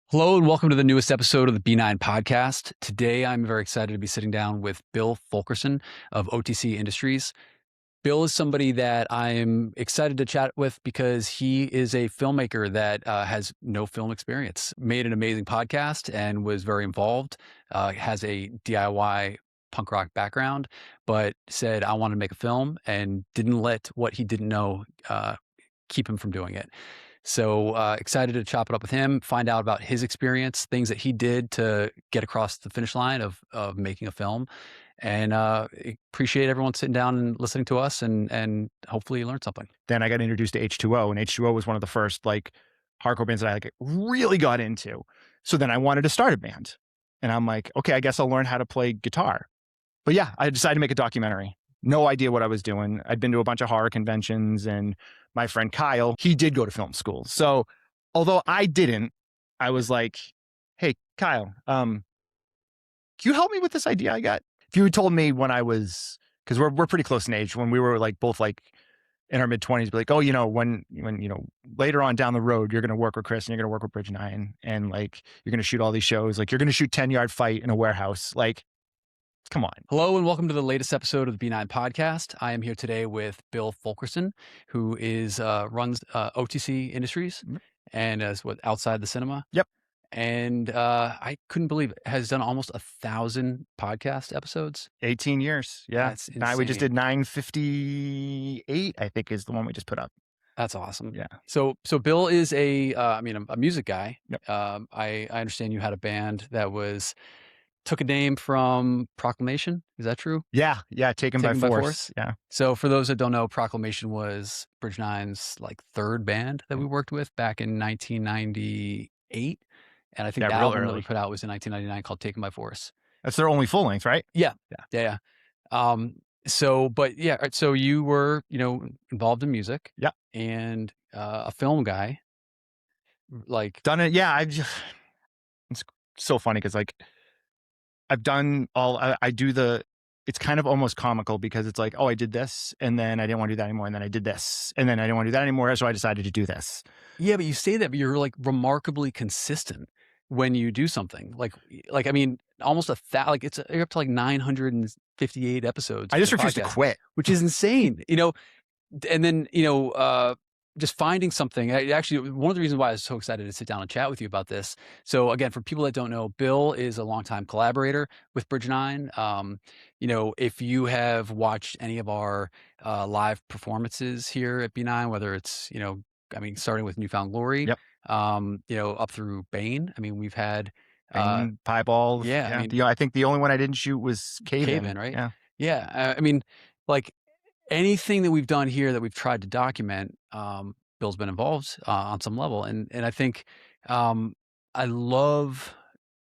Hello and welcome to the newest episode of the B9 podcast. Today, I'm very excited to be sitting down with Bill Fulkerson of OTC Industries. Bill is somebody that I'm excited to chat with because he is a filmmaker that has no film experience, made an amazing podcast and was very involved, has a DIY punk rock background, but said, I want to make a film and didn't let what he didn't know keep him from doing it. So excited to chop it up with him, find out about his experience, things that he did to get across the finish line of making a film. And appreciate everyone sitting down and listening to us and hopefully you learned something. Then I got introduced to H2O, and H2O was one of the first like hardcore bands that I really got into. So then I wanted to start a band, and I'm like, okay, I guess I'll learn how to play guitar. But yeah, I decided to make a documentary. No idea what I was doing. I'd been to a bunch of horror conventions, and my friend Kyle, he did go to film school. So although I didn't, I was like, hey, Kyle, can you help me with this idea I got? If you had told me when I was, because we're pretty close in age, when we were like both like in our mid-20s, be like, oh, when later on down the road, you're going to work with Chris and you're going to work with Bridge 9 and like you're going to shoot all these shows, like you're going to shoot 10-yard fight in a warehouse. Like, come on. Hello and welcome to the latest episode of the B9 podcast. I am here today with Bill Fulkerson, who is runs OTC Industries and is outside the cinema. Yep. And I couldn't believe it. Has done almost 1,000 podcast episodes. 18 years. Yeah. That's insane. We just did 958, I think is the one we just put up. That's awesome. Yeah. So Bill is a music guy. Yep. I understand you had a band that took a name from Proclamation. Is that true? Yeah. Taken by Force. Yeah. So for those that don't know, Proclamation was Bridge 9's like third band that we worked with back in 1998. And I think the album that we put out was in 1999 called Taken by Force. That's their only full length, right? Yeah. So you were, involved in music. Yeah. And a film guy. Like done it. Yeah. It's so funny because like I've done it's kind of almost comical because it's like, oh, I did this and then I didn't want to do that anymore. And then I did this and then I didn't want to do that anymore. So I decided to do this. Yeah. But you say that, but you're like remarkably consistent when you do something like, I mean, almost you're up to like 958 episodes. I just refuse to quit, which is insane, and then, just finding something. Actually, one of the reasons why I was so excited to sit down and chat with you about this. So again, for people that don't know, Bill is a longtime collaborator with Bridge 9. If you have watched any of our live performances here at B9, whether it's, starting with Newfound Glory, yep. Up through Bane. I mean, we've had Piebald. Yeah. I think the only one I didn't shoot was Cave In, right? Yeah. Yeah. I mean, like anything that we've done here that we've tried to document, Bill's been involved on some level. And I think I love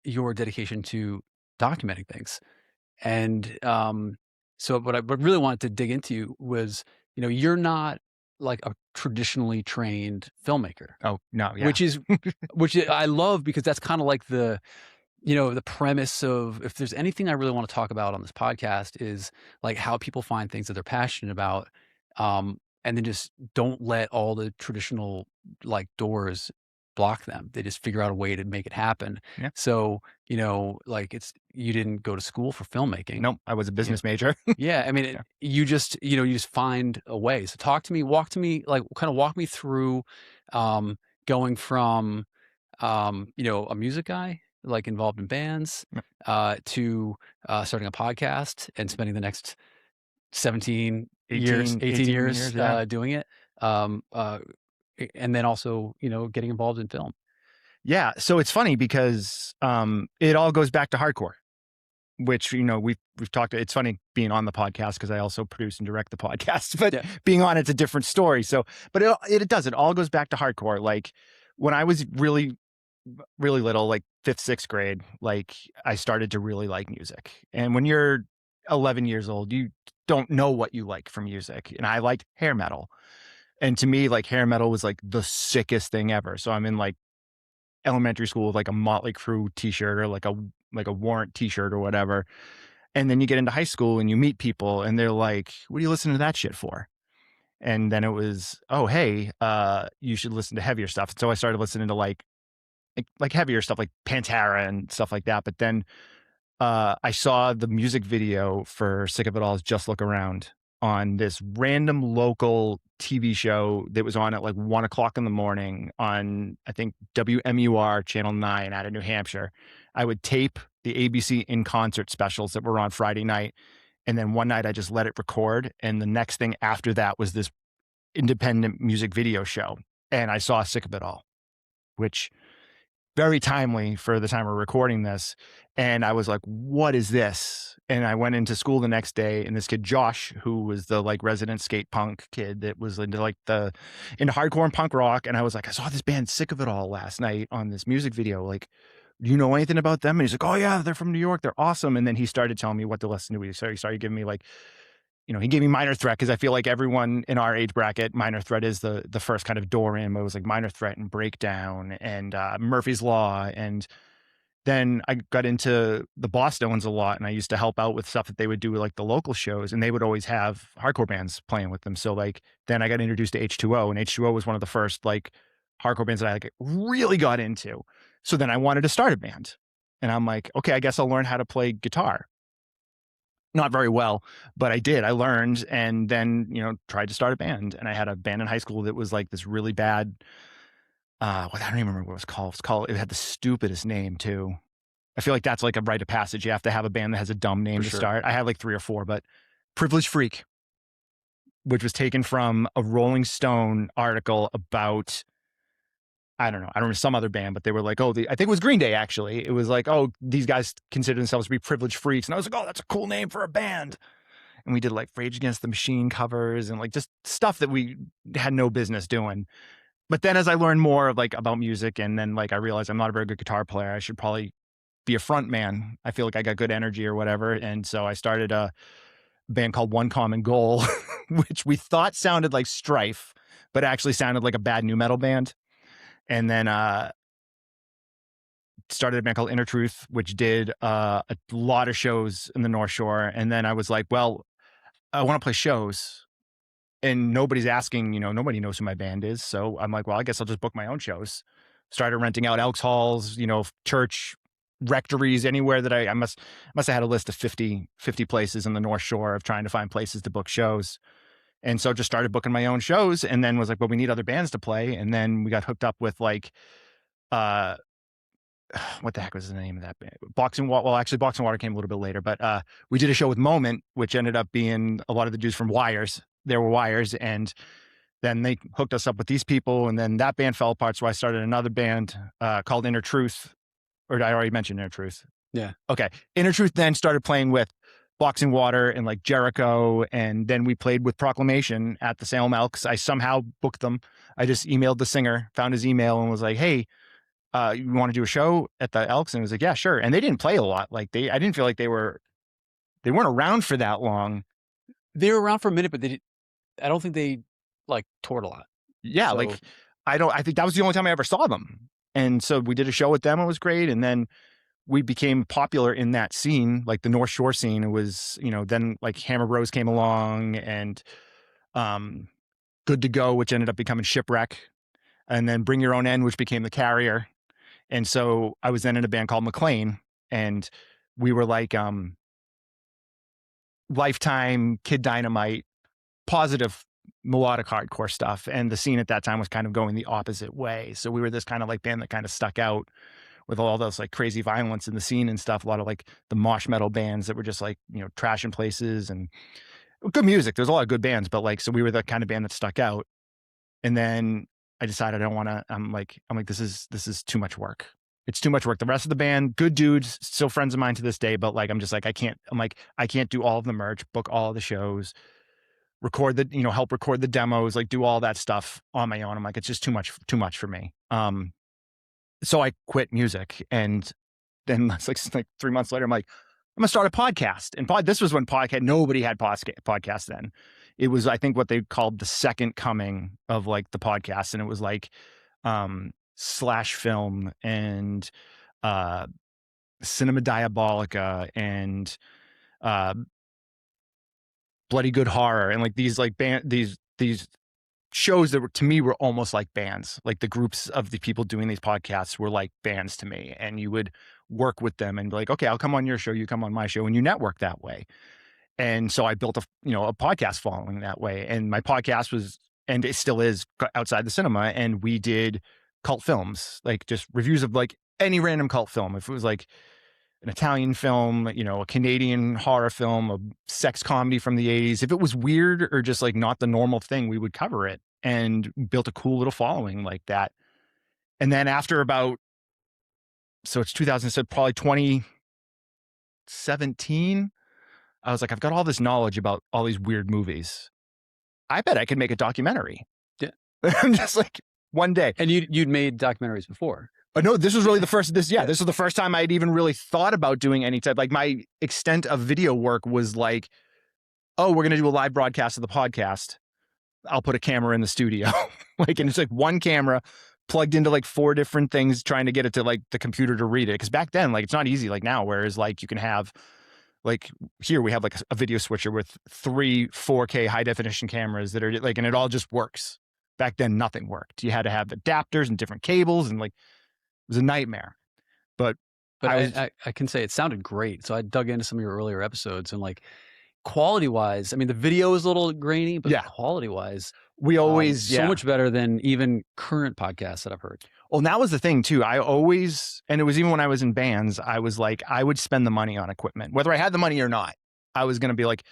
your dedication to documenting things. And so what I really wanted to dig into was, you're not like a traditionally trained filmmaker. Oh, no. Yeah. Which I love because that's kind of like the premise of, if there's anything I really want to talk about on this podcast is like how people find things that they're passionate about. And then just don't let all the traditional like doors block them. They just figure out a way to make it happen. Yeah. So, you didn't go to school for filmmaking. Nope. I was a business major. Yeah. I mean, you just find a way. So walk me through, going from, a music guy, like involved in bands, to starting a podcast and spending the next 18 years doing it. And then also, getting involved in film. Yeah. So it's funny because it all goes back to hardcore, which, we've talked, it's funny being on the podcast because I also produce and direct the podcast, but being on it's a different story. So, but it all goes back to hardcore. Like when I was really, really little, like 5th, 6th grade, like I started to really like music. And when you're 11 years old, you don't know what you like from music. And I liked hair metal. And to me, like hair metal was like the sickest thing ever. So I'm in like elementary school with like a Motley Crue t-shirt or like a Warrant t-shirt or whatever. And then you get into high school and you meet people and they're like, what are you listening to that shit for? And then it was, oh, hey, you should listen to heavier stuff. So I started listening to like like heavier stuff like Pantera and stuff like that. But then I saw the music video for Sick of It All's Just Look Around on this random local TV show that was on at like 1 o'clock in the morning on, I think, WMUR Channel 9 out of New Hampshire. I would tape the ABC in concert specials that were on Friday night. And then one night I just let it record. And the next thing after that was this independent music video show. And I saw Sick of It All, which very timely for the time we're recording this. And I was like, what is this? And I went into school the next day, and this kid, Josh, who was the like resident skate punk kid that was into into hardcore and punk rock. And I was like, I saw this band Sick of It All last night on this music video. Like, do you know anything about them? And he's like, oh yeah, they're from New York. They're awesome. And then he started telling me what to listen to. So he started giving me like, he gave me Minor Threat, because I feel like everyone in our age bracket, Minor Threat is the first kind of door in. It was like Minor Threat and Breakdown and Murphy's Law. And then I got into the Bosstones a lot, and I used to help out with stuff that they would do with like the local shows, and they would always have hardcore bands playing with them. So like then I got introduced to H2O, and H2O was one of the first like hardcore bands that I like really got into. So then I wanted to start a band, and I'm like, okay, I guess I'll learn how to play guitar. Not very well, but I did. I learned, and then, tried to start a band. And I had a band in high school that was like this really bad, I don't even remember what it was called. It had the stupidest name too. I feel like that's like a rite of passage. You have to have a band that has a dumb name For to sure. start. I had like 3 or 4, but Privileged Freak, which was taken from a Rolling Stone article about, I don't know, I don't remember, some other band, but they were like, I think it was Green Day, actually. It was like, oh, these guys consider themselves to be privileged freaks. And I was like, oh, that's a cool name for a band. And we did like Rage Against the Machine covers and like just stuff that we had no business doing. But then as I learned more of like about music, and then like I realized I'm not a very good guitar player, I should probably be a front man. I feel like I got good energy or whatever. And so I started a band called One Common Goal, which we thought sounded like Strife, but actually sounded like a bad nu metal band. And then started a band called Inner Truth, which did a lot of shows in the North Shore. And then I was like, well, I want to play shows, and nobody's asking, nobody knows who my band is. So I'm like, well, I guess I'll just book my own shows. Started renting out Elks Halls, church rectories, anywhere that I must have had a list of 50 places in the North Shore of trying to find places to book shows. And so just started booking my own shows, and then was like, well, we need other bands to play. And then we got hooked up with like, what the heck was the name of that band? Boxing Water. Well, actually, Boxing Water came a little bit later, but we did a show with Moment, which ended up being a lot of the dudes from Wires. There were Wires, and then they hooked us up with these people, and then that band fell apart. So I started another band called Inner Truth, or did I already mention Inner Truth? Yeah. Okay. Inner Truth then started playing with Boxing Water and like Jericho, and then we played with Proclamation at the Salem Elks. I somehow booked them. I just emailed the singer, found his email, and was like, hey, you want to do a show at the Elks? And it was like, yeah, sure. And they didn't play a lot. Like I didn't feel like they weren't around for that long. They were around for a minute, but I don't think they like toured a lot. Yeah. So, like I think that was the only time I ever saw them. And so we did a show with them. It was great. And then we became popular in that scene, like the North Shore scene. It was, then like Hammer Bros came along, and Good to Go, which ended up becoming Shipwreck, and then Bring Your Own End, which became The Carrier. And so I was then in a band called McLean, and we were like Lifetime, Kid Dynamite, positive melodic hardcore stuff. And the scene at that time was kind of going the opposite way. So we were this kind of like band that kind of stuck out with all those like crazy violence in the scene and stuff. A lot of like the mosh metal bands that were just like, trashing places, and good music. There's a lot of good bands, but like, so we were the kind of band that stuck out. And then I decided I don't want to, I'm like, this is too much work. It's too much work. The rest of the band, good dudes, still friends of mine to this day, but like, I'm just like, I can't do all of the merch, book all of the shows, record the, help record the demos, like do all that stuff on my own. I'm like, it's just too much for me. So I quit music, and then it's like 3 months later, I'm like, I'm gonna start a podcast. And this was when nobody had podcasts then. It was, I think, what they called the second coming of like the podcast. And it was like Slash Film and Cinema Diabolica and Bloody Good Horror, and like these like these shows that were, to me, were almost like bands. Like the groups of the people doing these podcasts were like bands to me, and you would work with them and be like, okay, I'll come on your show, you come on my show, and you network that way. And so I built a podcast following that way. And my podcast was, and it still is, Outside the Cinema. And we did cult films, like just reviews of like any random cult film. If it was like an Italian film, a Canadian horror film, a sex comedy from the 80s, if it was weird or just like not the normal thing, we would cover it, and built a cool little following like that. And then after so it's 2000, so probably 2017, I was like, I've got all this knowledge about all these weird movies. I bet I could make a documentary. Yeah. I'm just like, one day. And you'd made documentaries before. But no, this was really the first, this was the first time I'd even really thought about doing any type, like my extent of video work was like, oh, we're going to do a live broadcast of the podcast. I'll put a camera in the studio. And it's like one camera plugged into like 4 different things, trying to get it to like the computer to read it. Cause back then, like, it's not easy like now, whereas like you can have, like here we have like a video switcher with 3 4K high definition cameras that are like, and it all just works. Back then, nothing worked. You had to have adapters and different cables, and like, it was a nightmare. But I can say it sounded great. So I dug into some of your earlier episodes, and like quality wise, I mean, the video is a little grainy, but quality wise, we always, so much better than even current podcasts that I've heard. Well, that was the thing too. I always, and it was even when I was in bands, I was like, I would spend the money on equipment, whether I had the money or not. I was going to be like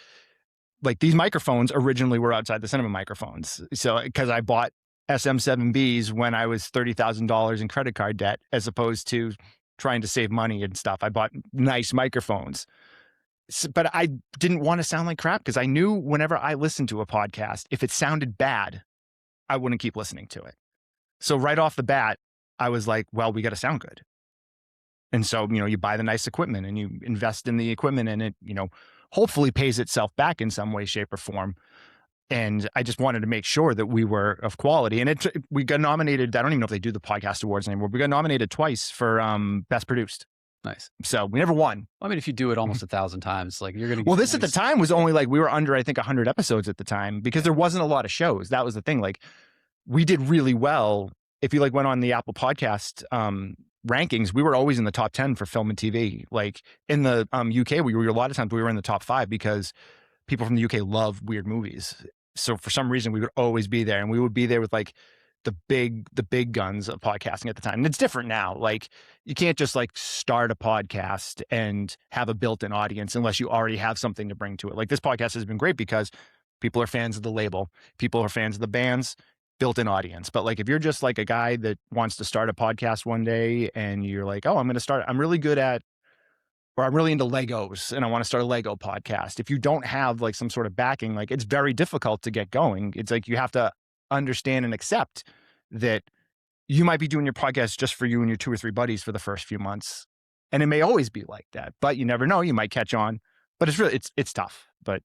these microphones originally were Outside the Cinema microphones. So, because I bought SM7Bs when I was $30,000 in credit card debt, as opposed to trying to save money and stuff. I bought nice microphones. But I didn't want to sound like crap, because I knew whenever I listened to a podcast, if it sounded bad, I wouldn't keep listening to it. So right off the bat, I was like, well, we got to sound good. And so, you buy the nice equipment and you invest in the equipment, and it, hopefully pays itself back in some way, shape, or form. And I just wanted to make sure that we were of quality. And we got nominated. I don't even know if they do the podcast awards anymore. We got nominated twice for Best Produced. Nice. So we never won. I mean, if you do it almost 1,000 times, like you're going to. Well, this at the time was only like, we were under, I think, 100 episodes at the time, because there wasn't a lot of shows. That was the thing. Like, we did really well. If you like went on the Apple Podcast rankings, we were always in the top 10 for film and TV. Like in the UK, a lot of times we were in the top 5, because people from the UK love weird movies. So for some reason, we would always be there, and we would be there with like the big guns of podcasting at the time. And it's different now. Like, you can't just like start a podcast and have a built-in audience unless you already have something to bring to it. Like, this podcast has been great because people are fans of the label, people are fans of the bands, built-in audience. But like, if you're just like a guy that wants to start a podcast one day and you're like, oh, I'm really good at, or I'm really into Legos and I want to start a Lego podcast. If you don't have like some sort of backing, like, it's very difficult to get going. It's like, you have to understand and accept that you might be doing your podcast just for you and your 2 or 3 buddies for the first few months. And it may always be like that, but you never know, you might catch on. But it's really, it's tough. But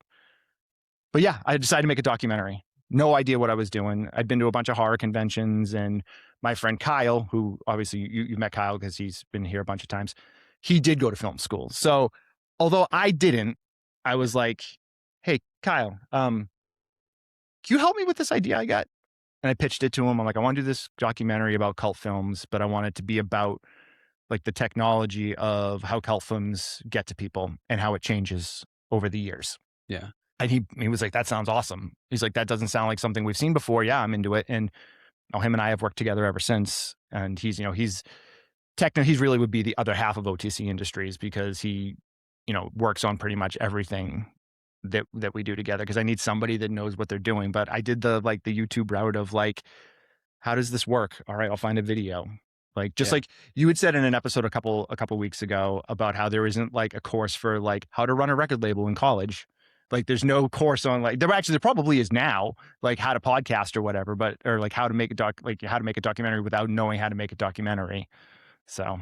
yeah, I decided to make a documentary. No idea what I was doing. I'd been to a bunch of horror conventions, and my friend Kyle, who obviously you met Kyle because he's been here a bunch of times, he did go to film school. So although I didn't, I was like, hey, Kyle, can you help me with this idea I got? And I pitched it to him. I'm like, I want to do this documentary about cult films, but I want it to be about like the technology of how cult films get to people and how it changes over the years. Yeah. And he was like, that sounds awesome. He's like, that doesn't sound like something we've seen before. Yeah, I'm into it. And him and I have worked together ever since. And he's really would be the other half of OTC Industries, because he, works on pretty much everything that we do together, because I need somebody that knows what they're doing. But I did the YouTube route of like, how does this work? All right, I'll find a video. Like, just like you had said in an episode a couple weeks ago about how there isn't like a course for like how to run a record label in college. Like, there's no course on like, there probably is now, like how to podcast or whatever, or like how to make a documentary without knowing how to make a documentary. So.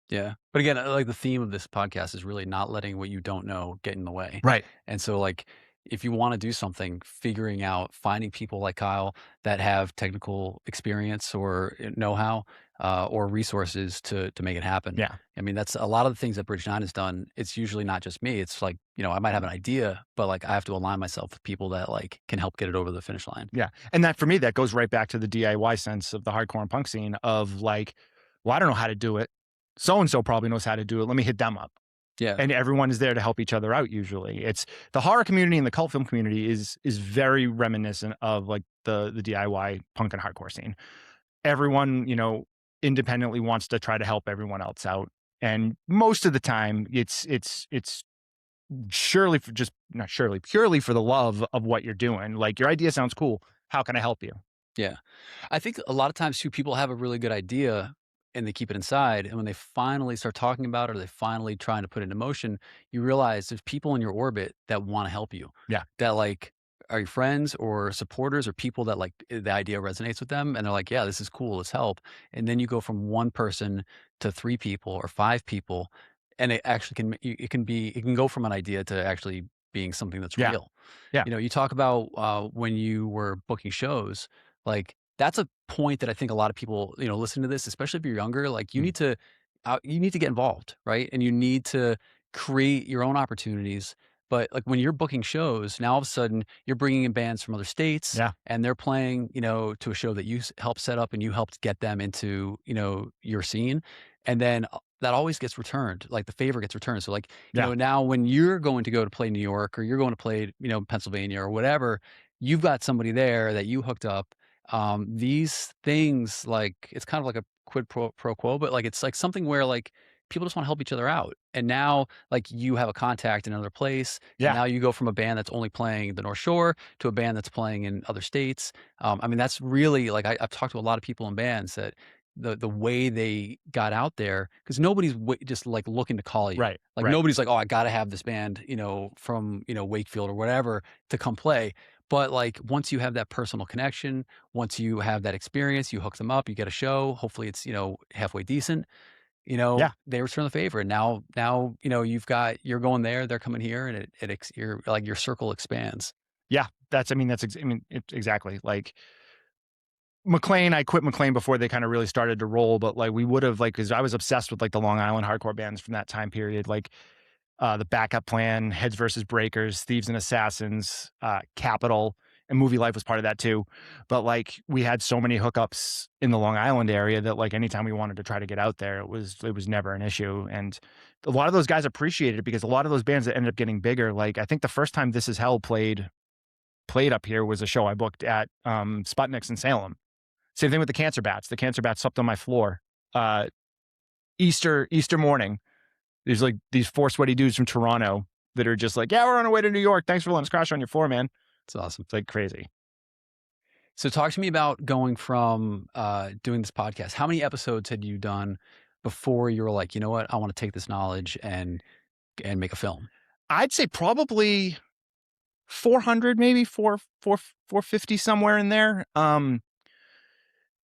Yeah. But again, like, the theme of this podcast is really not letting what you don't know get in the way. Right. And so like, if you want to do something, finding people like Kyle that have technical experience or know-how, or resources to make it happen. Yeah. I mean, that's a lot of the things that Bridge 9 has done. It's usually not just me. It's like, I might have an idea, but like I have to align myself with people that like can help get it over the finish line. Yeah. And that for me, that goes right back to the DIY sense of the hardcore and punk scene of like, well, I don't know how to do it. So-and-so probably knows how to do it. Let me hit them up. Yeah. And everyone is there to help each other out. Usually it's the horror community and the cult film community is very reminiscent of like the DIY punk and hardcore scene. Everyone, independently wants to try to help everyone else out. And most of the time it's surely for just not surely purely for the love of what you're doing. Like your idea sounds cool. How can I help you? Yeah. I think a lot of times too, people have a really good idea and they keep it inside. And when they finally start talking about it or they finally trying to put it into motion, you realize there's people in your orbit that want to help you. Yeah. That like are your friends or supporters or people that like the idea resonates with them and they're like, yeah, this is cool, let's help. And then you go from one person to 3 people or 5 people. And it actually it can go from an idea to actually being something that's Yeah. real. Yeah. You talk about when you were booking shows, like, that's a point that I think a lot of people, listen to this, especially if you're younger, like, Mm. you need to get involved, right? And you need to create your own opportunities. But, like, when you're booking shows, now all of a sudden you're bringing in bands from other states, Yeah. and they're playing, to a show that you helped set up and you helped get them into, your scene. And then that always gets returned, like, the favor gets returned. So, like, Yeah. now when you're going to go to play New York or you're going to play, Pennsylvania or whatever, you've got somebody there that you hooked up. These things, like, it's kind of like a quid pro quo, but like it's like something where like people just want to help each other out. And now like you have a contact in another place, and Yeah. now you go from a band that's only playing the North Shore to a band that's playing in other states. I mean, that's really like I've talked to a lot of people in bands that the way they got out there, because nobody's just like looking to call you. Right. Like Right. nobody's like, oh, I got to have this band, from Wakefield or whatever to come play. But like once you have that personal connection, once you have that experience, you hook them up, you get a show. Hopefully it's, halfway decent, Yeah. they return the favor. And now, you're going there, they're coming here, and you're like your circle expands. Yeah. It's exactly like McLean. I quit McLean before they kind of really started to roll, but like we would have like, cause I was obsessed with like the Long Island hardcore bands from that time period. Like, the Backup Plan, Heads versus Breakers, Thieves and Assassins, Capital, and Movie Life was part of that too. But like we had so many hookups in the Long Island area that like anytime we wanted to try to get out there, it was never an issue. And a lot of those guys appreciated it because a lot of those bands that ended up getting bigger, like I think the first time This Is Hell played up here was a show I booked at Sputnik's in Salem. Same thing with the Cancer Bats. The Cancer Bats slept on my floor. Easter morning. There's like these 4 sweaty dudes from Toronto that are just like, yeah, we're on our way to New York. Thanks for letting us crash on your floor, man. It's awesome. It's like crazy. So talk to me about going from doing this podcast. How many episodes had you done before you were like, you know what, I want to take this knowledge and make a film? I'd say probably 400, maybe 450, somewhere in there.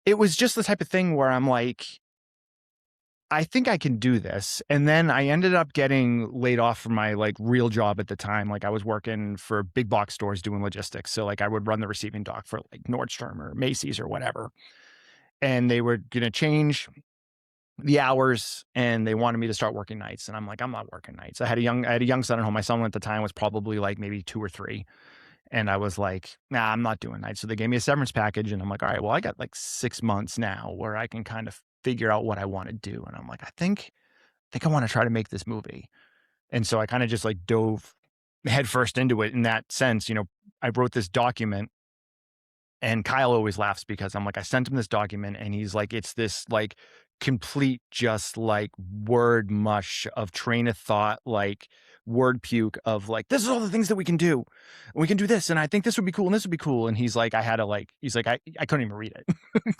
It was just the type of thing where I'm like, I think I can do this. And then I ended up getting laid off from my like real job at the time. Like I was working for big box stores doing logistics. So like I would run the receiving dock for like Nordstrom or Macy's or whatever. And they were going to change the hours and they wanted me to start working nights. And I'm like, I'm not working nights. I had a young son at home. My son at the time was probably like maybe 2 or 3. And I was like, nah, I'm not doing nights. So they gave me a severance package and I'm like, all right, well, I got like 6 months now where I can kind of figure out what I want to do. And I'm like, I think I want to try to make this movie. And so I kind of just like dove headfirst into it in that sense. I wrote this document and Kyle always laughs because I'm like, I sent him this document and he's like, it's this like complete, just like word mush of train of thought, like word puke of like, this is all the things that we can do. We can do this. And I think this would be cool. And this would be cool. And he's like, I couldn't even read it.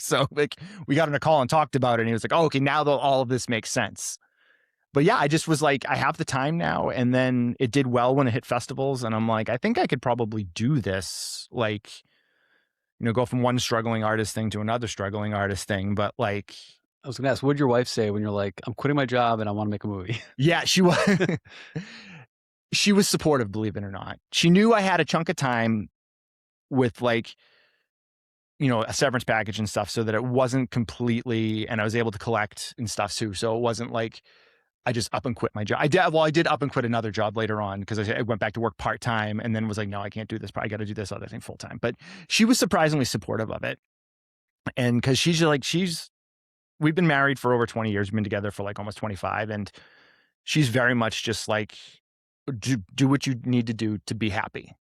So like we got on a call and talked about it. And he was like, oh, okay, now all of this makes sense. But yeah, I just was like, I have the time now. And then it did well when it hit festivals. And I'm like, I think I could probably do this. Like, go from one struggling artist thing to another struggling artist thing. But like, I was going to ask, what did your wife say when you're like, I'm quitting my job and I want to make a movie? Yeah, she was. She was supportive, believe it or not. She knew I had a chunk of time with like a severance package and stuff so that it wasn't completely, and I was able to collect and stuff too. So it wasn't like I just up and quit my job. I did up and quit another job later on because I went back to work part-time and then was like, no, I can't do this. I got to do this other thing full-time. But she was surprisingly supportive of it. And because we've been married for over 20 years. We've been together for like almost 25. And she's very much just like, do what you need to do to be happy.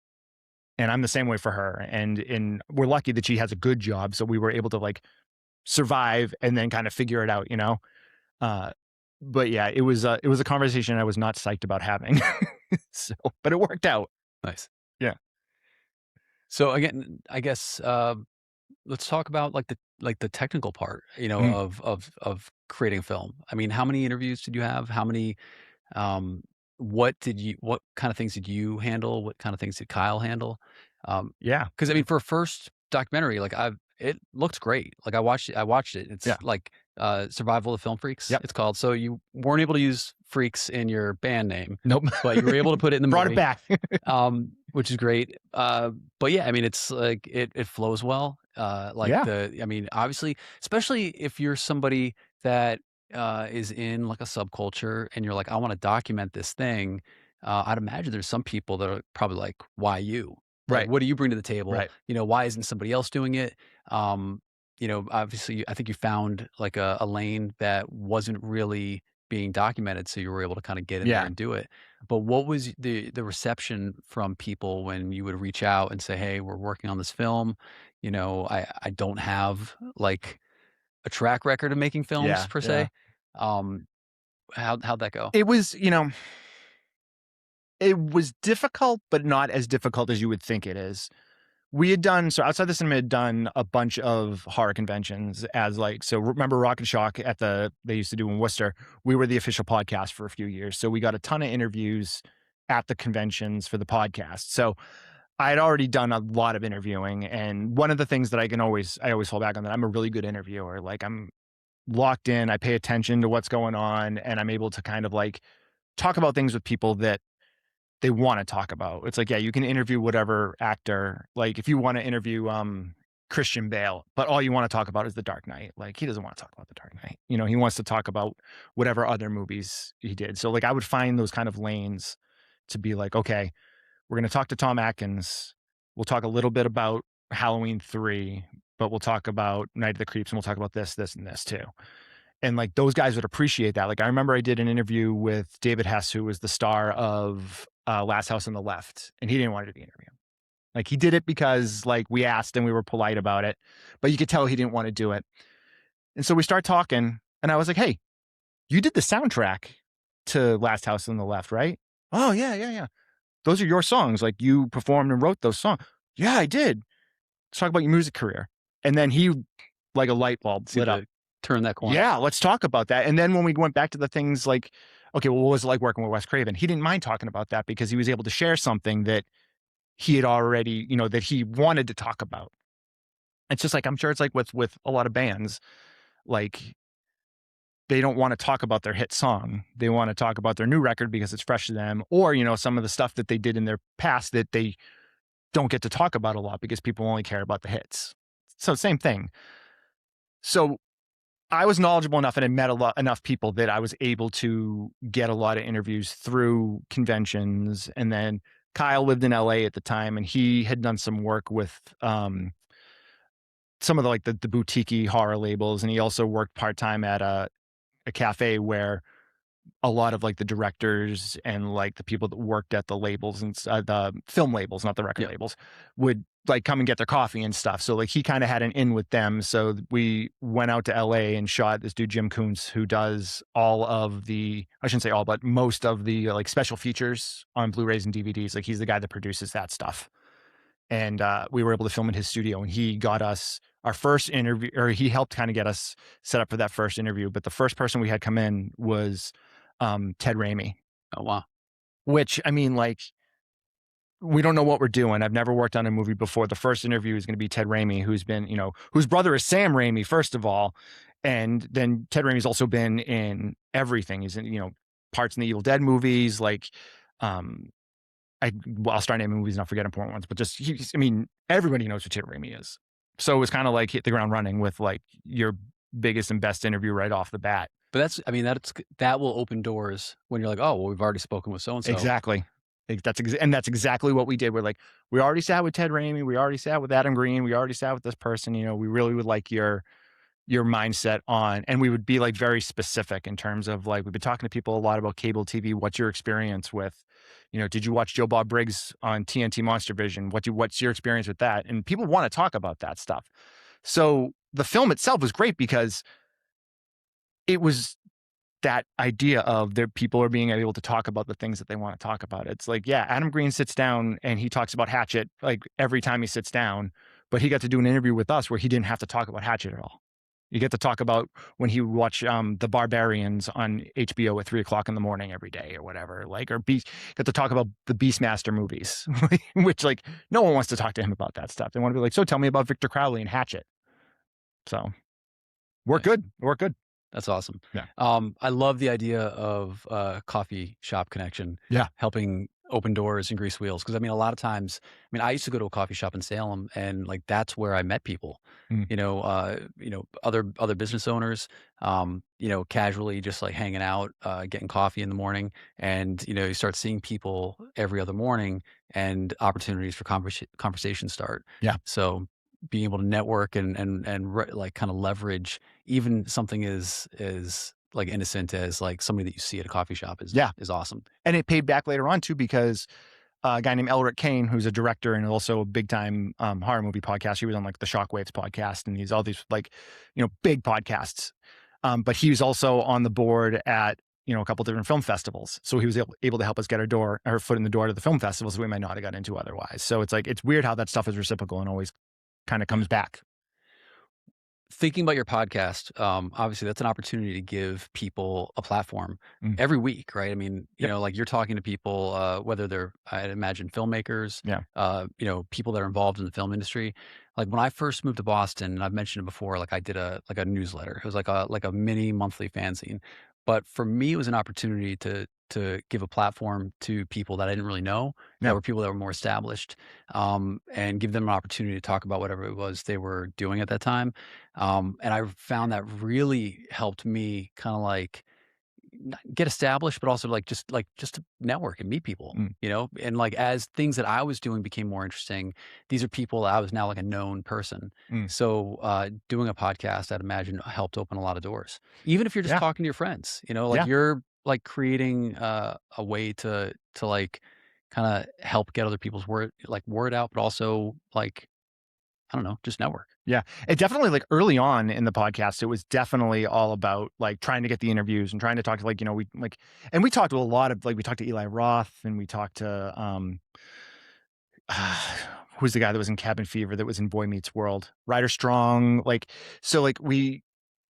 And I'm the same way for her. And we're lucky that she has a good job. So we were able to like survive and then kind of figure it out, but yeah, it was a conversation I was not psyched about having. So, but it worked out. Nice. Yeah. So again, I guess let's talk about like the technical part, Mhm. of creating film. I mean, how many interviews did you have? How many what kind of things did you handle? What kind of things did Kyle handle? Yeah. Because I mean, for a first documentary, like it looked great. Like I watched it. It's Yeah. like Survival of Film Freaks, Yep. it's called. So you weren't able to use freaks in your band name, Nope. but you were able to put it in the Brought it movie, back. which is great. But yeah, I mean, it's like it flows well. Yeah. I mean, obviously, especially if you're somebody that is in like a subculture and you're like, I want to document this thing. I'd imagine there's some people that are probably like, why you? Like, Right. what do you bring to the table? Right. Why isn't somebody else doing it? Obviously, I think you found like a lane that wasn't really being documented, so you were able to kind of get in there Yeah. and do it. But what was the reception from people when you would reach out and say, "Hey, we're working on this film. I don't have like a track record of making films Yeah. per Yeah. se." Um, how'd that go? It was, it was difficult, but not as difficult as you would think it is. We had done, so outside the cinema, had done a bunch of horror conventions as like, so remember Rock and Shock they used to do in Worcester. We were the official podcast for a few years. So we got a ton of interviews at the conventions for the podcast. So I had already done a lot of interviewing. And one of the things that I always fall back on, that I'm a really good interviewer. Like I'm locked in, I pay attention to what's going on, and I'm able to kind of like talk about things with people that they want to talk about. It's like, yeah, you can interview whatever actor. Like if you want to interview Christian Bale, but all you want to talk about is The Dark Knight. Like he doesn't want to talk about The Dark Knight. He wants to talk about whatever other movies he did. So like I would find those kind of lanes to be like, okay, we're going to talk to Tom Atkins. We'll talk a little bit about Halloween 3, but we'll talk about Night of the Creeps and we'll talk about this, this, and this too. And like those guys would appreciate that. Like I remember I did an interview with David Hess, who was the star of Last House on the Left, and he didn't want to do the interview. Like he did it because like we asked and we were polite about it, but you could tell he didn't want to do it. And so we start talking, and I was like, "Hey, you did the soundtrack to Last House on the Left, right?" "Oh yeah, yeah, yeah. Those are your songs. Like you performed and wrote those songs." "Yeah, I did. Let's talk about your music career." And then he, like a light bulb, See lit up. the turn that corner. Yeah, let's talk about that. And then when we went back to the things like, okay, well, what was it like working with Wes Craven? He didn't mind talking about that because he was able to share something that he had already, that he wanted to talk about. It's just like, I'm sure it's like with a lot of bands, like they don't want to talk about their hit song. They want to talk about their new record because it's fresh to them, or, some of the stuff that they did in their past that they don't get to talk about a lot because people only care about the hits. So same thing. So I was knowledgeable enough and had met enough people that I was able to get a lot of interviews through conventions. And then Kyle lived in LA at the time, and he had done some work with some of the boutique horror labels, and he also worked part-time at a cafe where a lot of like the directors and like the people that worked at the labels and the film labels, not the record Yeah. labels, would like come and get their coffee and stuff. So like he kind of had an in with them. So we went out to LA and shot this dude, Jim Koontz, who does all of I shouldn't say all, but most of the like special features on Blu-rays and DVDs. Like he's the guy that produces that stuff. And we were able to film in his studio, and he got us our first interview, or he helped kind of get us set up for that first interview. But the first person we had come in was Ted Raimi, Oh wow. which I mean, like, we don't know what we're doing. I've never worked on a movie before. The first interview is going to be Ted Raimi, who's been, whose brother is Sam Raimi, first of all. And then Ted Raimi's also been in everything. He's in, parts in the Evil Dead movies. Like, I'll start naming movies and I'll forget important ones, but just, everybody knows who Ted Raimi is. So it was kind of like hit the ground running with like your biggest and best interview right off the bat. But that's, I mean, that will open doors when you're like, oh, well, we've already spoken with so and so. Exactly. And that's exactly what we did. We're like, we already sat with Ted Raimi, we already sat with Adam Green, we already sat with this person. You know, we really would like your mindset on, and we would be like very specific in terms of like, we've been talking to people a lot about cable TV. What's your experience with, you know, did you watch Joe Bob Briggs on TNT Monster Vision? What's your experience with that? And people want to talk about that stuff. So the film itself was great because it was that idea of their people are being able to talk about the things that they want to talk about. It's like, yeah, Adam Green sits down and he talks about Hatchet like every time he sits down, but he got to do an interview with us where he didn't have to talk about Hatchet at all. You get to talk about when he would watch The Barbarians on HBO at 3:00 in the morning every day or whatever, like, or get to talk about the Beastmaster movies, which like no one wants to talk to him about that stuff. They want to be like, so tell me about Victor Crowley and Hatchet. So we're Nice. good. We're good. That's awesome. Yeah. I love the idea of coffee shop connection. Yeah. Helping open doors and grease wheels. Because I mean, a lot of times, I mean, I used to go to a coffee shop in Salem, and like that's where I met people. Mm. Other business owners. Casually just like hanging out, getting coffee in the morning, and you start seeing people every other morning, and opportunities for conversation start. Yeah. So being able to network like kind of leverage even something as like innocent as like somebody that you see at a coffee shop is awesome. And it paid back later on too, because a guy named Elric Kane, who's a director and also a big time horror movie podcast. He was on like the Shockwaves podcast and all these like, big podcasts. But he was also on the board at, a couple different film festivals. So he was able to help us get our foot in the door to the film festivals that we might not have got into otherwise. So it's like, it's weird how that stuff is reciprocal and always kind of comes back. Thinking about your podcast, obviously that's an opportunity to give people a platform Mm. every week, right? I mean, Yep. like you're talking to people, whether they're, I'd imagine, filmmakers, Yeah. people that are involved in the film industry. Like when I first moved to Boston, and I've mentioned it before, like I did a newsletter. It was like a mini monthly fanzine. But for me, it was an opportunity to give a platform to people that I didn't really know, Yeah. that were people that were more established, and give them an opportunity to talk about whatever it was they were doing at that time. And I found that really helped me kind of like get established, but also like just to network and meet people, Mm. and like as things that I was doing became more interesting, these are people that I was now like a known person. Mm. So doing a podcast, I'd imagine, helped open a lot of doors, even if you're just Yeah. talking to your friends, like Yeah. you're like creating a way to like kind of help get other people's word out, but also like, I don't know, just network. Yeah. It definitely, like, early on in the podcast, it was definitely all about, like, trying to get the interviews and trying to talk to, like, we talked to a lot of, like, we talked to Eli Roth and we talked to, who's the guy that was in Cabin Fever that was in Boy Meets World? Ryder Strong. Like, so, like, we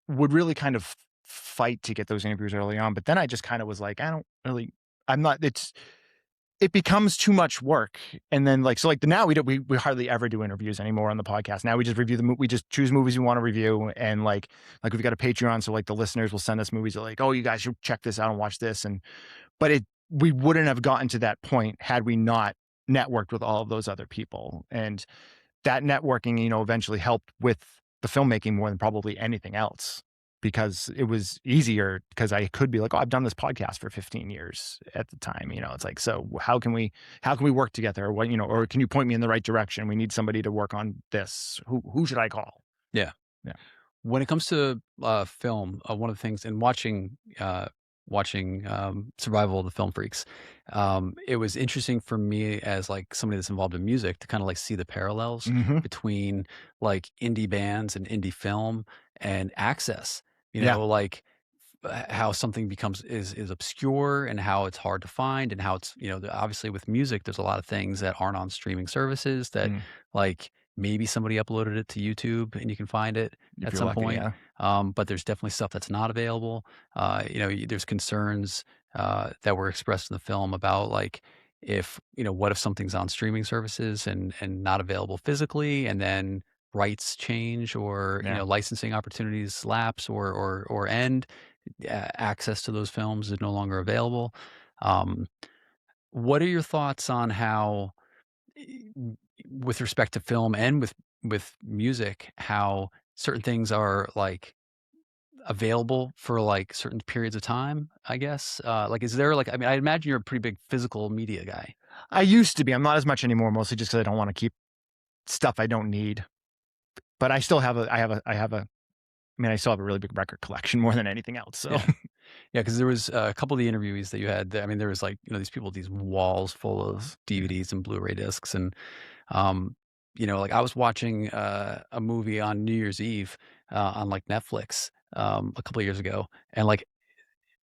would really kind of fight to get those interviews early on. But then I just kind of was like, I'm not, it becomes too much work. And then like, so like now we hardly ever do interviews anymore on the podcast. Now we just review we just choose movies we want to review. And like we've got a Patreon. So like the listeners will send us movies that like, oh, you guys should check this out and watch this. But we wouldn't have gotten to that point had we not networked with all of those other people. And that networking, eventually helped with the filmmaking more than probably anything else, because it was easier because I could be like, oh, I've done this podcast for 15 years at the time. It's like, so how can we work together? Or or can you point me in the right direction? We need somebody to work on this. Who should I call? Yeah. Yeah. When it comes to film, one of the things in watching Survival of the Film Freaks, it was interesting for me as like somebody that's involved in music to kind of like see the parallels Mhm. between like indie bands and indie film and access. Yeah. Like how something is obscure and how it's hard to find, and how it's obviously with music there's a lot of things that aren't on streaming services that Mm. like maybe somebody uploaded it to YouTube and you can find it If at you're some lucky, point. yeah. But there's definitely stuff that's not available. There's concerns that were expressed in the film about like if what if something's on streaming services and not available physically, and then rights change, or Yeah. licensing opportunities lapse or end, access to those films is no longer available. Um, what are your thoughts on how, with respect to film and with with music, how certain things are like available for like certain periods of time, I guess. Like, is there like, I mean, I imagine you're a pretty big physical media guy. I used to be. I'm not as much anymore, mostly just because I don't want to keep stuff I don't need. But I still have I mean, I still have a really big record collection more than anything else. So Yeah. Yeah. Cause there was a couple of the interviewees that you had. I mean, there was like, these people, these walls full of DVDs and Blu-ray discs. And, um, like I was watching a movie on New Year's Eve on like Netflix a couple of years ago. And like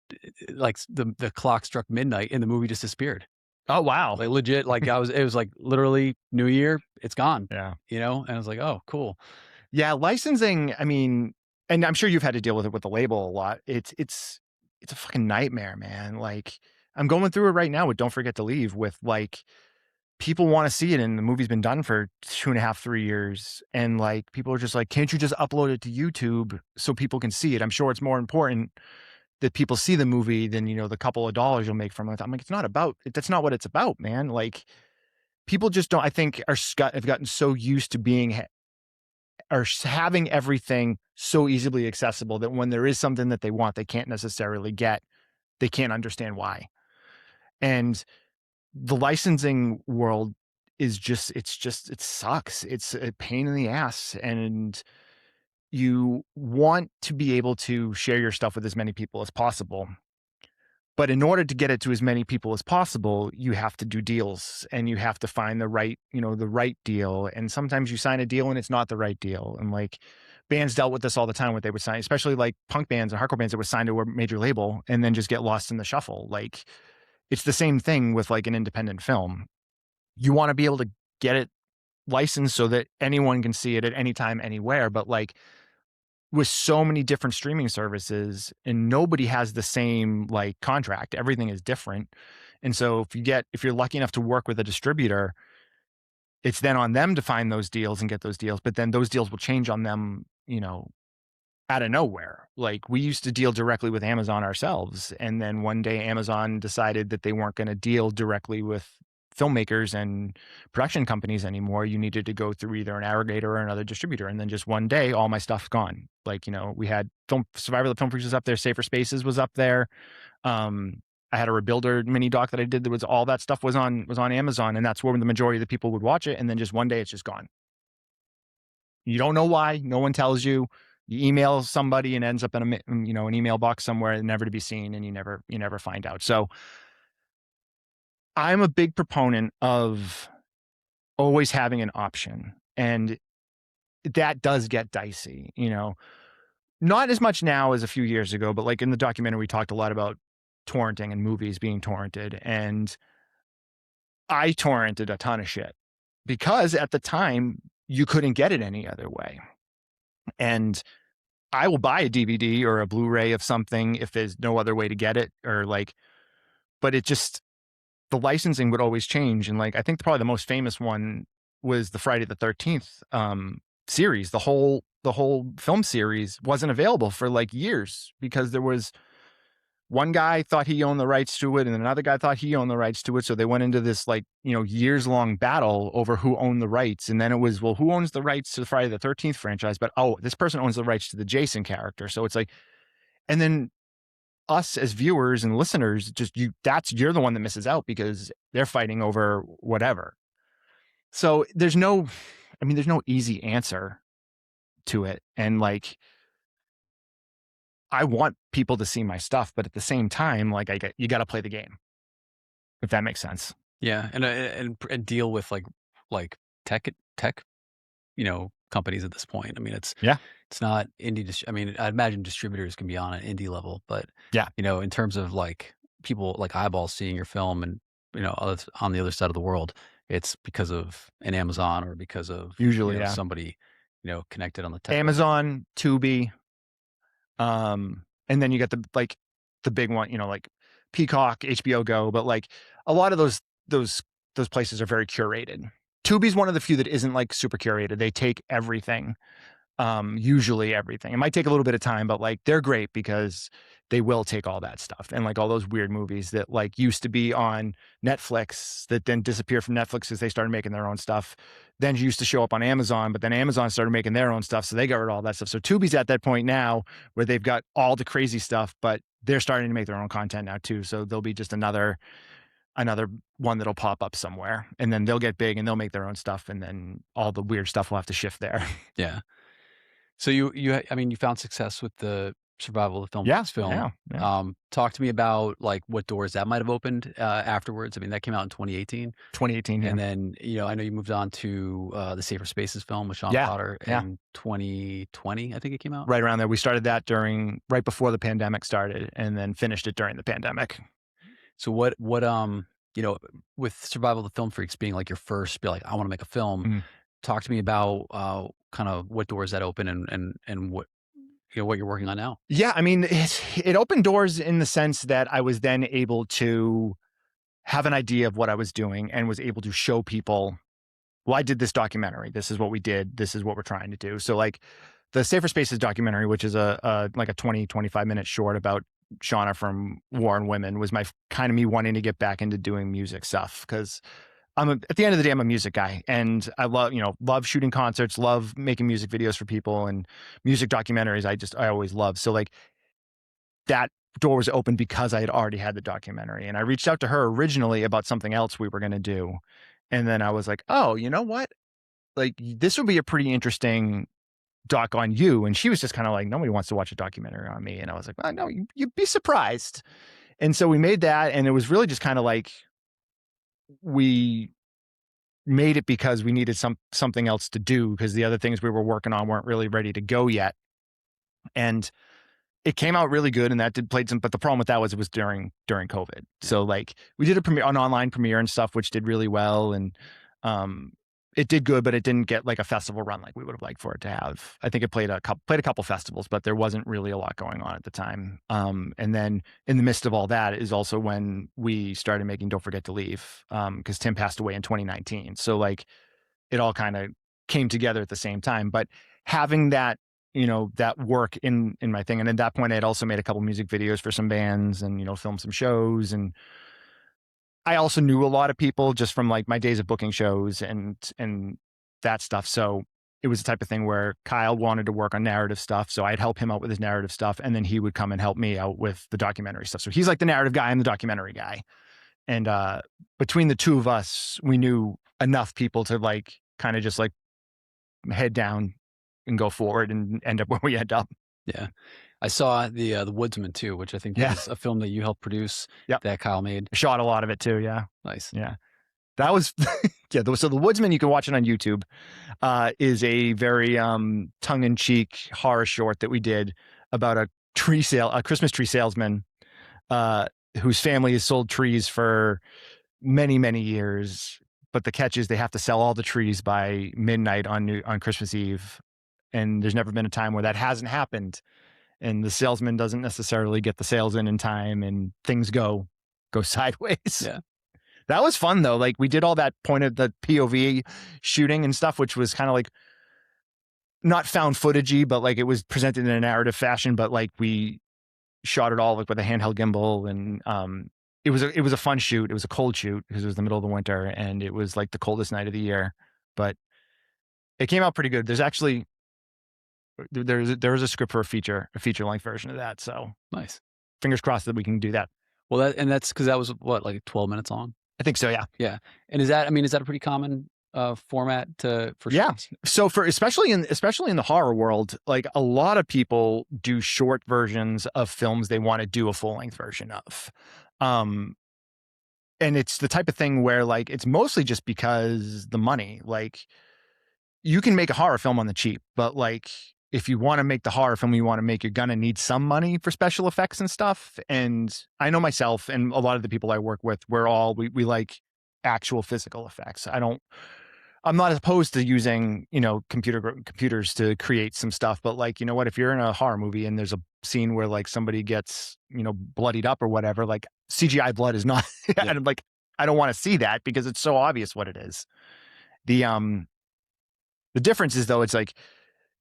the clock struck midnight and the movie just disappeared. oh wow. Like legit, like it was like literally New Year, it's gone, Yeah. and I was like, oh, cool. Yeah, licensing, I mean, and I'm sure you've had to deal with it with the label a lot. It's a fucking nightmare, man. Like I'm going through it right now with Don't Forget to Leave with like people want to see it and the movie's been done for 2.5, 3 years. And like people are just like, can't you just upload it to YouTube so people can see it? I'm sure it's more important that people see the movie than, the couple of dollars you'll make from it. I'm like, that's not what it's about, man. Like people just don't, I think have gotten so used to having everything so easily accessible that when there is something that they want, they can't necessarily get, they can't understand why. And the licensing world it sucks. It's a pain in the ass. And you want to be able to share your stuff with as many people as possible. But in order to get it to as many people as possible, you have to do deals and you have to find the right deal. And sometimes you sign a deal and it's not the right deal. And like bands dealt with this all the time, what they would sign, especially like punk bands and hardcore bands that would sign to a major label and then just get lost in the shuffle. Like it's the same thing with like an independent film. You want to be able to get it licensed so that anyone can see it at any time, anywhere. But like with so many different streaming services and nobody has the same like contract, everything is different. And so if you're lucky enough to work with a distributor, it's then on them to find those deals and get those deals, but then those deals will change on them, out of nowhere. Like we used to deal directly with Amazon ourselves. And then one day Amazon decided that they weren't going to deal directly with filmmakers and production companies anymore. You needed to go through either an aggregator or another distributor. And then just one day, all my stuff's gone. Like, we had Survivor of the Film Freaks was up there. Safer Spaces was up there. I had a Rebuilder mini doc that I did that was all that stuff was on Amazon. And that's where the majority of the people would watch it. And then just one day it's just gone. You don't know why. No one tells you. You email somebody and ends up in an email box somewhere, never to be seen, and you never find out. So I'm a big proponent of always having an option, and that does get dicey. Not as much now as a few years ago, but like in the documentary, we talked a lot about torrenting and movies being torrented, and I torrented a ton of shit because at the time you couldn't get it any other way. And I will buy a DVD or a Blu-ray of something if there's no other way to get it, but the licensing would always change. And like, I think probably the most famous one was the Friday the 13th series. The whole film series wasn't available for like years because there was one guy thought he owned the rights to it and another guy thought he owned the rights to it. So they went into this like, years long battle over who owned the rights. And then it was, well, who owns the rights to the Friday the 13th franchise? But, oh, this person owns the rights to the Jason character. So it's like, and then us as viewers and listeners, you're the one that misses out because they're fighting over whatever. So there's no easy answer to it. And like, I want people to see my stuff, but at the same time, like you got to play the game, if that makes sense. Yeah. And deal with like tech, companies at this point. I mean, it's not indie. I mean, I imagine distributors can be on an indie level, but yeah, in terms of like people like eyeballs seeing your film and, on the other side of the world, it's because of an Amazon or because of usually somebody, connected on the tech Amazon, Tubi. And then you get the big one, like Peacock, HBO Go, but like a lot of those places are very curated. Tubi's one of the few that isn't like super curated. They take everything. Usually everything. It might take a little bit of time, but like they're great because they will take all that stuff and like all those weird movies that like used to be on Netflix that then disappeared from Netflix as they started making their own stuff. Then used to show up on Amazon, but then Amazon started making their own stuff, so they got rid of all that stuff. So Tubi's at that point now where they've got all the crazy stuff, but they're starting to make their own content now too. So there'll be just another one that'll pop up somewhere, and then they'll get big and they'll make their own stuff, and then all the weird stuff will have to shift there. Yeah. So I mean, you found success with the survival of the Yeah, film. yeah. Talk to me about like what doors that might have opened afterwards. I mean, that came out in 2018, 2018, yeah. and then I know you moved on to the Safer Spaces film with Sean Yeah, Potter yeah. in 2020. I think it came out. Right around there. We started that right before the pandemic started, and then finished it during the pandemic. So what with Survival of the Film Freaks being like your first, be like, I want to make a film. Talk to me about kind of what doors that open and what what you're working on now. Yeah, I mean, it opened doors in the sense that I was then able to have an idea of what I was doing and was able to show people, well, I did this documentary. This is what we did. This is what we're trying to do. So like the Safer Spaces documentary, which is like a 20, 25-minute short about Shauna from War and Women, was my kind of me wanting to get back into doing music stuff, because at the end of the day, I'm a music guy, and I love shooting concerts, love making music videos for people, and music documentaries. I always love. So like that door was open because I had already had the documentary, and I reached out to her originally about something else we were going to do. And then I was like, oh, you know what? Like, this would be a pretty interesting doc on you. And she was just kind of like, nobody wants to watch a documentary on me. And I was like, well, no, you'd be surprised. And so we made that, and it was really just kind of like, we made it because we needed something else to do, because the other things we were working on weren't really ready to go yet. And it came out really good, and that played some, but the problem with that was it was during COVID. So like we did an online premiere and stuff, which did really well. And it did good, but it didn't get like a festival run like we would have liked for it to have. I think it played a couple festivals, but there wasn't really a lot going on at the time. And then in the midst of all that is also when we started making Don't Forget to Leave, because Tim passed away in 2019. So like it all kind of came together at the same time. But having that, that work in my thing. And at that point I had also made a couple music videos for some bands, and, filmed some shows. And I also knew a lot of people just from like my days of booking shows and that stuff. So it was the type of thing where Kyle wanted to work on narrative stuff, so I'd help him out with his narrative stuff, and then he would come and help me out with the documentary stuff. So he's like the narrative guy, I'm the documentary guy. And between the two of us, we knew enough people to like kind of just like head down and go forward and end up where we end up. Yeah. I saw the Woodsman too, which I think was a film that you helped produce. Yep. That Kyle made. I shot a lot of it too. Yeah. Nice. Yeah. That was, yeah. So the Woodsman, you can watch it on YouTube, is a very tongue-in-cheek horror short that we did about a Christmas tree salesman whose family has sold trees for many, many years. But the catch is they have to sell all the trees by midnight on Christmas Eve. And there's never been a time where that hasn't happened. And the salesman doesn't necessarily get the sales in time, and things go sideways. Yeah. That was fun though. Like we did all that point of the POV shooting and stuff, which was kind of like not found footagey, but like it was presented in a narrative fashion. But like we shot it all like with a handheld gimbal, and it was a fun shoot. It was a cold shoot because it was the middle of the winter, and it was like the coldest night of the year. But it came out pretty good. There's actually there was a script for a feature length version of that. So nice. Fingers crossed that we can do that. Well, that's because that was what, like 12 minutes long. I think so. Yeah. Yeah. And is that a pretty common format for shorts? So especially in the horror world, like a lot of people do short versions of films they want to do a full length version of. And it's the type of thing where like it's mostly just because the money. Like you can make a horror film on the cheap, but like if you want to make the horror film you want to make, you're gonna need some money for special effects and stuff. And I know myself and a lot of the people I work with, we like actual physical effects. I'm not opposed to using, computers to create some stuff, but like, you know what, if you're in a horror movie and there's a scene where like somebody gets, bloodied up or whatever, like CGI blood is not, and like, I don't want to see that because it's so obvious what it is. The difference is though, it's like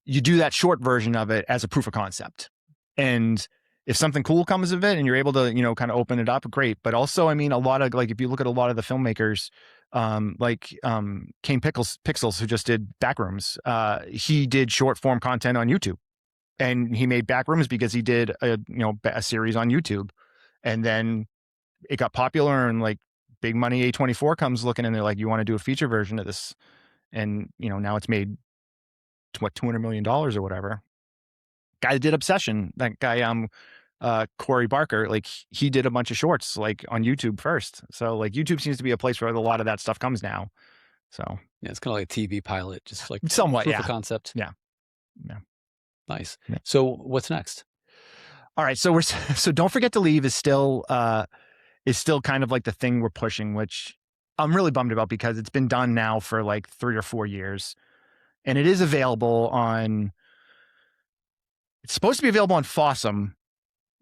you do that short version of it as a proof of concept. And if something cool comes of it and you're able to, kind of open it up, great. But also, I mean, a lot of like, if you look at a lot of the filmmakers, Kane Pixels, who just did Backrooms, he did short form content on YouTube, and he made Backrooms because he did a series on YouTube, and then it got popular, and like big money A24 comes looking, and they're like, you want to do a feature version of this? And now it's made what, $200 million or whatever. Guy that did Obsession, that guy, Corey Barker, like he did a bunch of shorts like on YouTube first. So like YouTube seems to be a place where a lot of that stuff comes now. So yeah, it's kind of like a TV pilot, just like somewhat proof of concept. Yeah. Nice. Yeah. So what's next? All right. So so Don't Forget to Leave is still kind of like the thing we're pushing, which I'm really bummed about because it's been done now for like 3 or 4 years, and it is available on. It's supposed to be available on Fossum,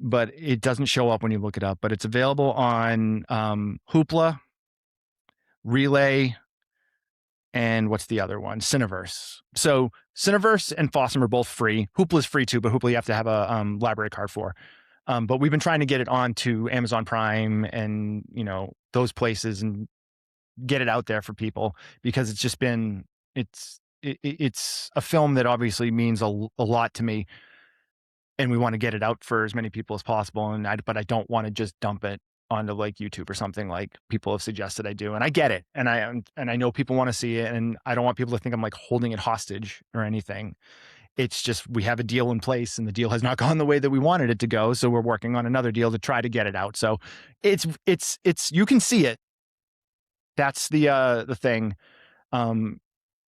but it doesn't show up when you look it up. But it's available on Hoopla, Relay, and what's the other one? Cineverse. So Cineverse and Fossum are both free. Hoopla's free too, but Hoopla you have to have a library card for. But we've been trying to get it onto Amazon Prime and those places and get it out there for people, because it's just been it's a film that obviously means a lot to me, and we want to get it out for as many people as possible. But I don't want to just dump it onto like YouTube or something like people have suggested I do. And I get it. And I know people want to see it, and I don't want people to think I'm like holding it hostage or anything. It's just, we have a deal in place, and the deal has not gone the way that we wanted it to go. So we're working on another deal to try to get it out. So it's, you can see it. That's the thing.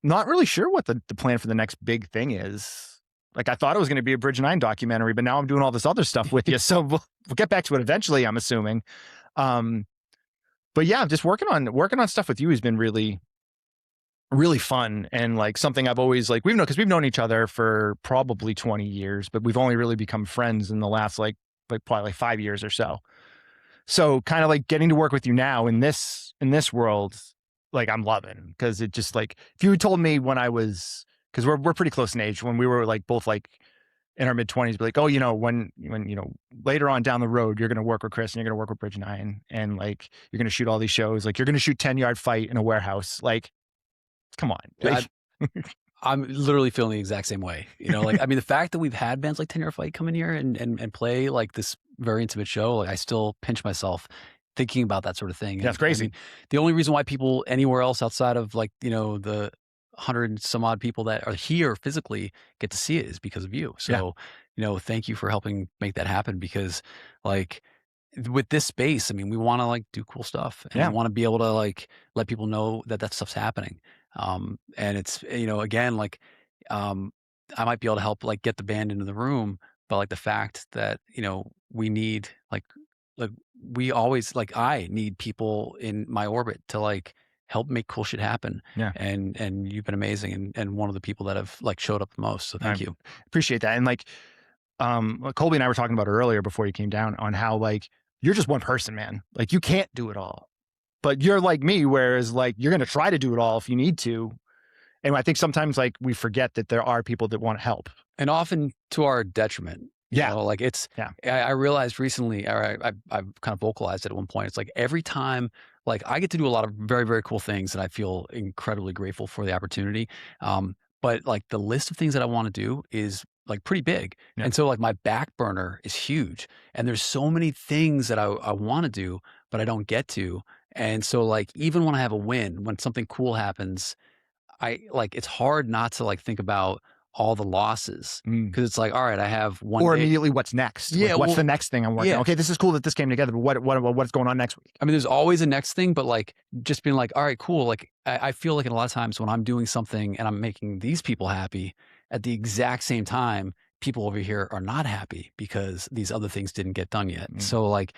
Not really sure what the plan for the next big thing is. Like, I thought it was going to be a Bridge 9 documentary, but now I'm doing all this other stuff with you. So we'll get back to it eventually, I'm assuming. But yeah, just working on stuff with you has been really, really fun. And like something I've always like, because we've known each other for probably 20 years, but we've only really become friends in the last like probably like 5 years or so. So kind of like getting to work with you now in this world, like I'm loving, because it just like, if you had told me when I was, because we're pretty close in age, when we were like both like in our mid-20s, be like, oh, when later on down the road, you're going to work with Chris and you're going to work with Bridge 9, and like you're going to shoot all these shows, like you're going to shoot 10-yard fight in a warehouse. Like, come on. Like, I'm literally feeling the exact same way. Like, I mean, the fact that we've had bands like 10-Yard Fight come in here and play like this very intimate show, like I still pinch myself thinking about that sort of thing. That's crazy. I mean, the only reason why people anywhere else outside of like, the 100 and some odd people that are here physically get to see it is because of you. So, thank you for helping make that happen, because like with this space, I mean, we want to like do cool stuff, and we want to be able to like let people know that stuff's happening. And it's, again, like, I might be able to help like get the band into the room, but like the fact that, we need like we always, like, I need people in my orbit to like help make cool shit happen. Yeah. And you've been amazing, and one of the people that have like showed up the most. So thank you. Appreciate that. And like, Colby and I were talking about earlier before you came down on how like, you're just one person, man. Like you can't do it all, but you're like me, whereas like, you're going to try to do it all if you need to. And I think sometimes like we forget that there are people that want to help, and often to our detriment. Like it's, I realized recently, or I've kind of vocalized it at one point. It's like every time, like I get to do a lot of very, very cool things, and I feel incredibly grateful for the opportunity. But like the list of things that I want to do is like pretty big. And so like my back burner is huge, and there's so many things that I want to do, but I don't get to. And so like, even when I have a win, when something cool happens, it's hard not to like think about all the losses, because it's like, all right, I have one or day. Immediately what's next? Yeah. Like, what's the next thing I'm working on? Okay, this is cool that this came together, but what's going on next week? I mean, there's always a next thing, but like just being like, all right, cool. Like I feel like in a lot of times when I'm doing something and I'm making these people happy at the exact same time, people over here are not happy because these other things didn't get done yet. So like,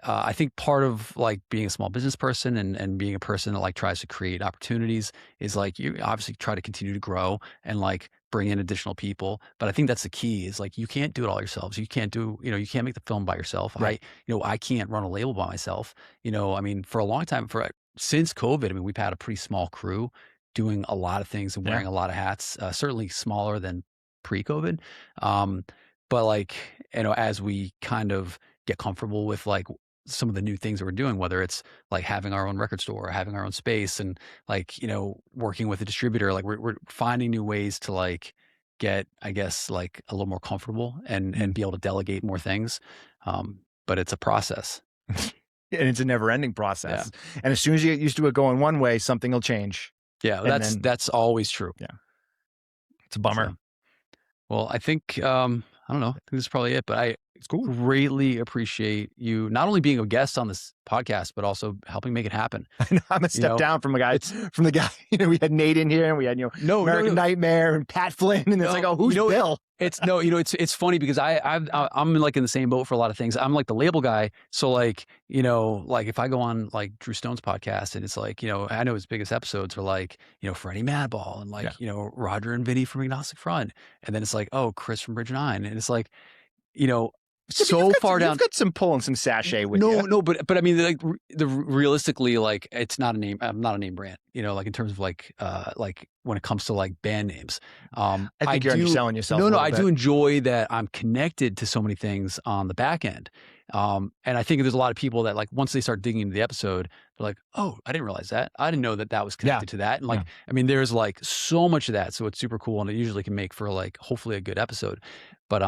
I think part of like being a small business person and being a person that like tries to create opportunities is like, you obviously try to continue to grow and like bring in additional people. But I think that's the key, is like, you can't do it all yourselves. You can't do, you can't make the film by yourself. Right. I can't run a label by myself. I mean, for a long time, since COVID, I mean, we've had a pretty small crew doing a lot of things and wearing a lot of hats, certainly smaller than pre-COVID. But like, as we kind of get comfortable with like some of the new things that we're doing, whether it's like having our own record store or having our own space and like, working with a distributor, like we're finding new ways to like get, I guess, like a little more comfortable and be able to delegate more things. But it's a process. And it's a never ending Yeah. process. And as soon as you get used to it going one way, something will change. Yeah. And That's always true. Yeah. It's a bummer. So, well, I think, I don't know. I think this is probably it, but It's cool. greatly appreciate you not only being a guest on this podcast, but also helping make it happen. I'm a step down from the guy. We had Nate in here and we had, American Nightmare and Pat Flynn. And it's like, oh, who's Bill? It's funny because I'm like in the same boat for a lot of things. I'm like the label guy. So like, like if I go on like Drew Stone's podcast and it's like, I know his biggest episodes are like, Freddie Madball and like, Roger and Vinny from Agnostic Front. And then it's like, oh, Chris from Bridge 9. And it's like, so far down. You've got some pull and some sachet with you. No, but I mean, like realistically, like it's not a name. I'm not a name brand. Like in terms of like when it comes to like band names. I think you're underselling yourself. No, I do enjoy that I'm connected to so many things on the back end. And I think there's a lot of people that like once they start digging into the episode, they're like, oh, I didn't realize that. I didn't know that was connected to that. And like, I mean, there's like so much of that. So it's super cool, and it usually can make for like hopefully a good episode. But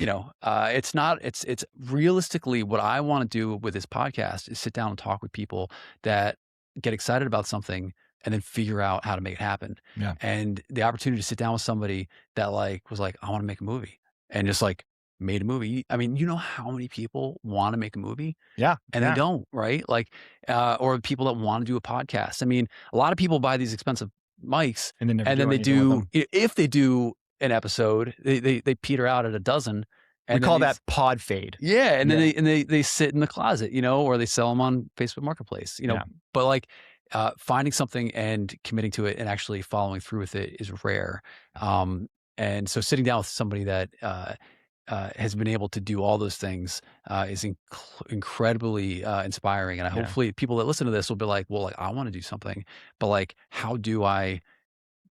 it's realistically what I want to do with this podcast is sit down and talk with people that get excited about something and then figure out how to make it happen. Yeah. And the opportunity to sit down with somebody that like was like, I want to make a movie, and just like made a movie. I mean, how many people want to make a movie? Yeah. And they don't, right? Like, or people that want to do a podcast. I mean, a lot of people buy these expensive mics and then they do, if they do an episode, they peter out at a dozen. And we call that pod fade. Yeah. And then they sit in the closet, or they sell them on Facebook Marketplace, but like, finding something and committing to it and actually following through with it is rare. And so sitting down with somebody that, has been able to do all those things, is incredibly, inspiring. And hopefully people that listen to this will be like, well, like I want to do something, but like, how do I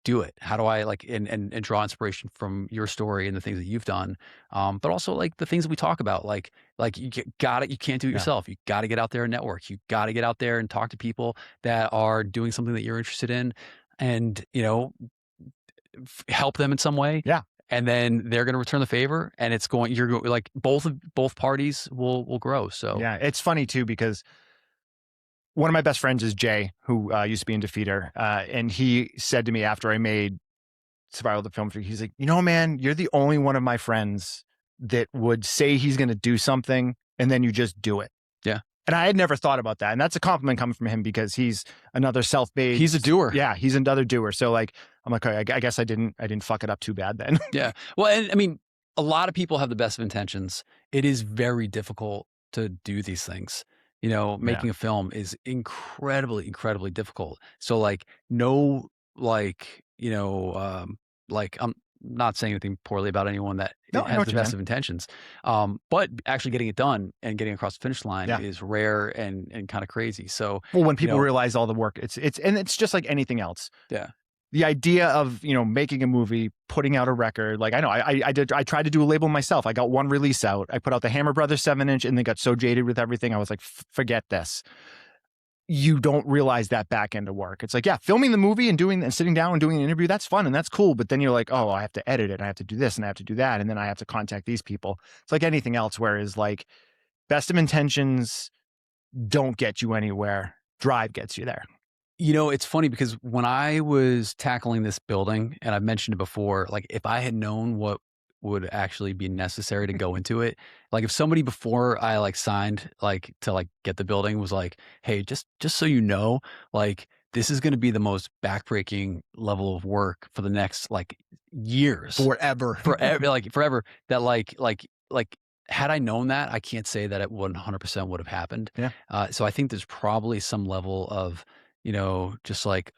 do it? How do I like, and draw inspiration from your story and the things that you've done? But also like the things that we talk about, like you can't do it yourself. You got to get out there and network. You got to get out there and talk to people that are doing something that you're interested in and, help them in some way. Yeah. And then they're going to return the favor, and you're like both parties will grow. So yeah, it's funny too, because one of my best friends is Jay, who used to be in Defeater. And he said to me after I made Survival of the Film Freak, he's like, man, you're the only one of my friends that would say he's going to do something and then you just do it. Yeah. And I had never thought about that. And that's a compliment coming from him, because he's another self-made. He's a doer. Yeah. He's another doer. So like, I'm like, okay, I guess I didn't fuck it up too bad then. Yeah. Well, and I mean, a lot of people have the best of intentions. It is very difficult to do these things. Making a film is incredibly, incredibly difficult. So like, like I'm not saying anything poorly about anyone that has the best of intentions. But actually getting it done and getting across the finish line is rare and kind of crazy. So, well, when people realize all the work, it's just like anything else. Yeah. The idea of, making a movie, putting out a record, like I know I tried to do a label myself. I got one release out. I put out the Hammer Brothers 7-inch and they got so jaded with everything. I was like, forget this. You don't realize that back end of work. It's like, yeah, filming the movie and sitting down and doing an interview, that's fun and that's cool. But then you're like, oh, I have to edit it. I have to do this and I have to do that. And then I have to contact these people. It's like anything else, whereas like best of intentions don't get you anywhere. Drive gets you there. It's funny because when I was tackling this building, and I've mentioned it before, like if I had known what would actually be necessary to go into it, like if somebody before I like signed like to like get the building was like, hey, just so you know, like this is going to be the most backbreaking level of work for the next like years, forever, like forever. That like had I known that, I can't say that it 100% would have happened. Yeah. So I think there's probably some level of just like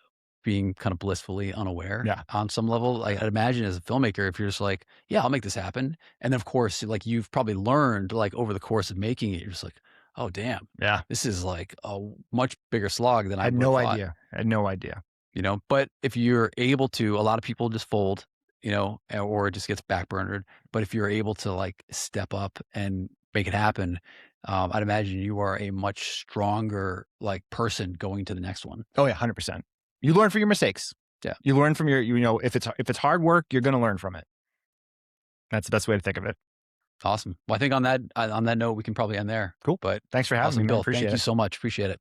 being kind of blissfully unaware on some level. Like I'd imagine as a filmmaker, if you're just like, yeah, I'll make this happen. And then of course, like you've probably learned like over the course of making it, you're just like, oh, damn. Yeah. This is like a much bigger slog than I had no idea. I had no idea. But if you're able to, a lot of people just fold you know, or it just gets backburnered. But if you're able to like step up and make it happen, I'd imagine you are a much stronger like person going to the next one. Oh yeah, 100%. You learn from your mistakes. Yeah. You learn from your, you know, if it's hard work, you're going to learn from it. That's the best way to think of it. Awesome. Well, I think on that note, we can probably end there. Cool. But Thanks for having awesome, me, man. Bill. Appreciate Thank you it. so much. Appreciate it.